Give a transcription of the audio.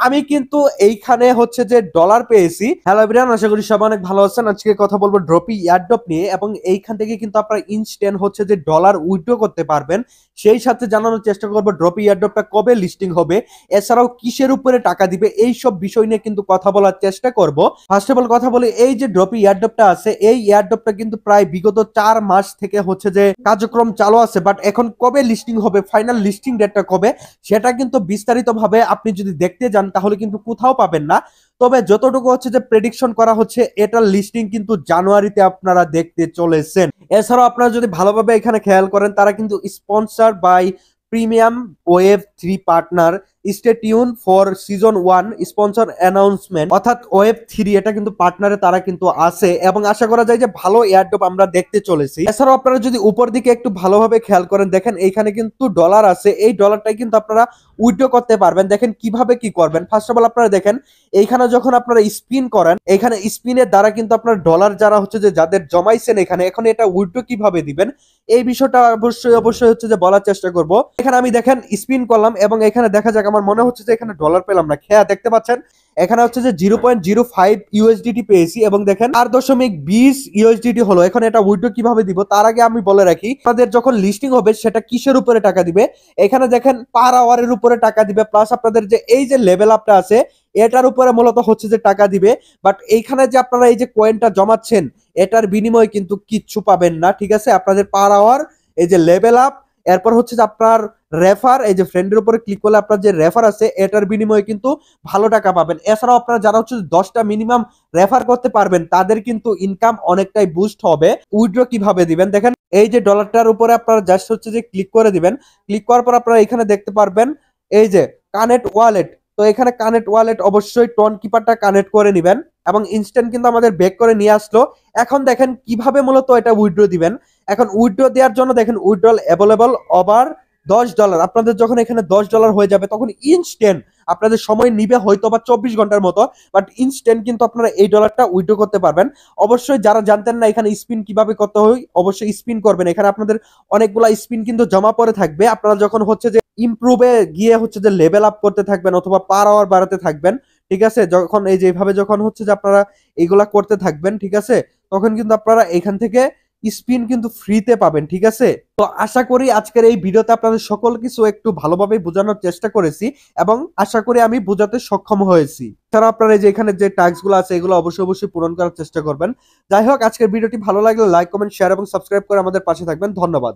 আমি কিন্তু এইখানে হচ্ছে যে ডলার পেয়েছি। হ্যালো এভরিওয়ান, আশা করি সবাই অনেক ভালো আছেন। আজকে কথা বলবো ড্রপি এয়ারড্রপ নিয়ে, এবং এইখান থেকে কিন্তু আপনারা ইনস্ট্যান্ট হচ্ছে যে ডলার উইথড্র করতে পারবেন। সেই সাথে জানানোর চেষ্টা করবো ড্রপি এয়ারড্রপটা কবে লিস্টিং হবে, এছাড়াও কিসের উপরে টাকা দিবে, এই সব বিষয় নিয়ে কিন্তু কথা বলার চেষ্টা করব। ফার্স্ট অফ অল কথা বলি, এই যে ড্রপি এয়ারড্রপটা আছে, এই এয়ারড্রপটা কিন্তু প্রায় বিগত 4 মাস থেকে হচ্ছে যে কার্যক্রম চালু আছে, বাট এখন কবে লিস্টিং হবে, ফাইনাল লিস্টিং ডেটটা কবে, সেটা কিন্তু বিস্তারিত ভাবে আপনি যদি দেখতে যান তাহলে কিন্তু কোথাও পাবেন না। তবে যতটুকু হচ্ছে যে প্রেডিকশন করা হচ্ছে, এটার লিস্টিং কিন্তু জানুয়ারিতে আপনারা দেখতে চলেছেন। এছাড়াও আপনারা যদি ভালোভাবে এখানে খেয়াল করেন, তারা কিন্তু sponsor by premium wave 3 partner, stay tune for season 1 sponsor announcement, অর্থাৎ ওয়েভ 3 এটা কিন্তু পার্টনারে তারা কিন্তু আছে, এবং আশা করা যায় যে ভালো এয়ারড্রপ আমরা দেখতে চলেছি। এছাড়াও আপনারা যদি উপর দিকে একটু ভালোভাবে খেয়াল করেন, দেখেন এইখানে কিন্তু ডলার আছে, এই ডলারটাই কিন্তু আপনারা উইথড্র করতে পারবেন। দেখেন কিভাবে কি করবেন। ফার্স্ট অফ অল আপনারা দেখেন এইখানে যখন আপনারা স্পিন করেন, এখানে স্পিনের দ্বারা কিন্তু আপনার ডলার যারা হচ্ছে যে যাদের জমাইছেন এখানে, এখন এটা উইথড্র কিভাবে দিবেন এই বিষয়টা অবশ্যই হচ্ছে যে বলার চেষ্টা করব। এখানে আমি দেখেন স্পিন করলাম, এবং এখানে দেখা যাক, আমার মনে হচ্ছে যে এখানে ডলার পেলাম না। খেয়া দেখতে পাচ্ছেন এখানে হচ্ছে যে 0.05 ইউএসডিটি পেয়েছি, এবং দেখেন 4.20 ইউএসডিটি হলো। এখন এটা উইথড্র কিভাবে দিব তার আগে আমি বলে রাখি, আপনাদের যখন লিস্টিং হবে সেটা কিসের উপরে টাকা দিবে। এখানে দেখেন পার আওয়ারের উপরে টাকা দিবে, প্লাস আপনাদের যে এই যে লেভেল আপটা আছে এটার উপরে মূলত হচ্ছে যে টাকা দিবে। বাট এইখানে যে আপনারা এই যে কয়েনটা জমাচ্ছেন, এটার বিনিময়ে কিন্তু কিচ্ছু পাবেন না, ঠিক আছে। আপনাদের পার আওয়ার, এই যে লেভেল আপ, এরপর হচ্ছে যে আপনার রেফার, এই যে ফ্রেন্ডের উপরে ক্লিক করলে আপনার যে রেফার আছে এটার বিনিময়ে কিন্তু ভালো টাকা পাবেন। এছাড়াও আপনারা যারা হচ্ছে 10টা মিনিমাম রেফার করতে পারবেন তাদের কিন্তু ইনকাম অনেকটাই বুস্ট হবে। উইথড্র কিভাবে দিবেন দেখেন, এই যে ডলারটার উপরে আপনারা জাস্ট হচ্ছে যে ক্লিক করে দিবেন। ক্লিক করার পর আপনারা এখানে দেখতে পারবেন এই যে কানেক্ট ওয়ালেট। তো এখানে কানেক্ট ওয়ালেট, অবশ্যই টোন কিপারটা কানেক্ট করে নেবেন, এবং ইনস্ট্যান্ট কিন্তু আমাদের বেক করে নিয়ে আসলো। এখন দেখেন কিভাবে মূলত এটা উইথড্র দিবেন। এখন উইথড্র দেওয়ার জন্য দেখেন উইথড্রল অ্যাভেলেবল ওভার $10। আপনাদের যখন এখানে $10 হয়ে যাবে তখন ইনস্ট্যান্ট, আপনাদের সময় নিবে হয়তো বা 24 ঘন্টার মতো, বাট ইনস্ট্যান্ট কিন্তু আপনারা এই ডলারটা উইথড্র করতে পারবেন। অবশ্যই যারা জানতেন না এখানে স্পিন কিভাবে করতে হয়, অবশ্যই স্পিন করবেন। এখানে আপনাদের অনেকগুলা স্পিন কিন্তু জমা পড়ে থাকবে। আপনারা যখন হচ্ছে যে ইমপ্রুভে গিয়ে হচ্ছে যে লেভেল আপ করতে থাকবেন অথবা পার আওয়ার বাড়াতে থাকবেন, ঠিক আছে, যখন এই যেভাবে যখন হচ্ছে যে আপনারা এইগুলা করতে থাকবেন, ঠিক আছে, তখন কিন্তু আপনারা এখান থেকে স্পিন কিন্তু ফ্রিতে পাবেন, ঠিক আছে। তো আশা করি আজকের এই ভিডিওতে আপনাদের সকল কিছু একটু ভালোভাবে বোঝানোর চেষ্টা করেছি, এবং আশা করি আমি বোঝাতে সক্ষম হয়েছি। তারা আপনারা এই যে এখানে যে টাস্ক গুলো আছে এগুলো অবশ্যই পূরণ করার চেষ্টা করবেন। যাই হোক, আজকের ভিডিওটি ভালো লাগলে লাইক, কমেন্ট, শেয়ার এবং সাবস্ক্রাইব করে আমাদের পাশে থাকবেন। ধন্যবাদ।